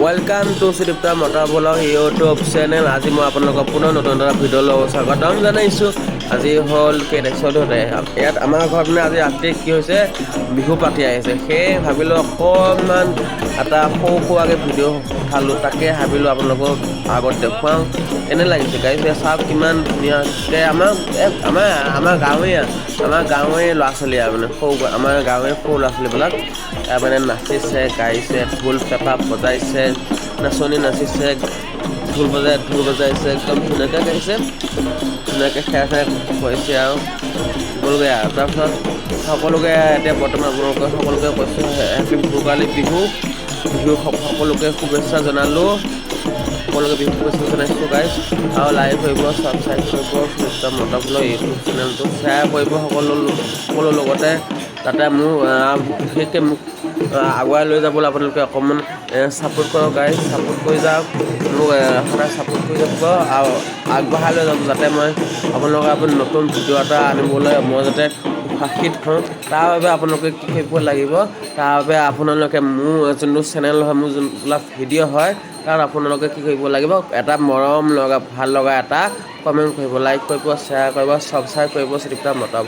Welcome to Shridipta motor blog YouTube channel. আজি মই আপোনালোকক পুনৰ নতুন এটা ভিডিঅ' লগত স্বাগতম জনাইছোঁ। আজি হ'ল কেইটাইছতে ইয়াত আমাৰ ঘৰত মানে আজি ৰাতি কি হৈছে, বিহু পাতি আহিছে। সেয়ে ভাবিলোঁ অকণমান এটা সৰু ভিডিঅ' উঠালোঁ, তাকে ভাবিলোঁ আপোনালোকক আগত দেখুৱাওঁ। এনে লাগিছে গাইছ, চাওক কিমান ধুনীয়াকৈ আমাৰ গাঁৱৰে ল'ৰা ছোৱালী মানে সৰু আমাৰ গাঁৱৰে সৰু ল'ৰা ছোৱালীবিলাক মানে নাচিছে, গাইছে, ঢোল পেঁপা বজাইছে, নাচনি নাচিছে, ঢোল বজাইছে, একদম ধুনীয়াকৈ গাইছে, ধুনীয়াকৈ খেৰ কৰিছে আৰু গ'লগৈ আৰু তাৰপিছত সকলোকে এতিয়া বৰ্তমান আপোনালোকে সকলোকে কৈছোঁ হেপী ভোগালী বিহু সকলোকে শুভেচ্ছা জনালোঁ। সকলোকে বিহু শুভেচ্ছা জনাইছোঁ গাইজ। আৰু লাইক কৰিব, ছাবস্ক্ৰাইব কৰিব, শ্ৰীদীপ্তা মটৰ ব্লগ ইউটিউব চেনেলটো শ্বেয়াৰ কৰিব সকলো লগতে, যাতে মোৰ বিশেষকৈ মোক আগুৱাই লৈ যাবলৈ আপোনালোকে অকণমান ছাপোৰ্ট কৰক গাইজ। ছাপোৰ্ট কৰি যাওক, মোক সদায় ছাপোৰ্ট কৰি যাব আৰু আগবঢ়াই লৈ যাওক, যাতে মই আপোনালোকৰ নতুন ভিডিঅ' এটা আনিবলৈ মই যাতে উৎসাহিত হওঁ। তাৰ বাবে আপোনালোকে কি কৰিব লাগিব, তাৰ বাবে আপোনালোকে মোৰ যোনটো চেনেল হয়, মোৰ যোনবিলাক ভিডিঅ' হয়, তাত আপোনালোকে কি কৰিব লাগিব, এটা মৰম লগা ভাল লগা এটা কমেণ্ট কৰিব, লাইক কৰিব, শ্বেয়াৰ কৰিব, ছাবস্ক্ৰাইব কৰিব শ্ৰীদীপ্তা মটৰ ব্লগ।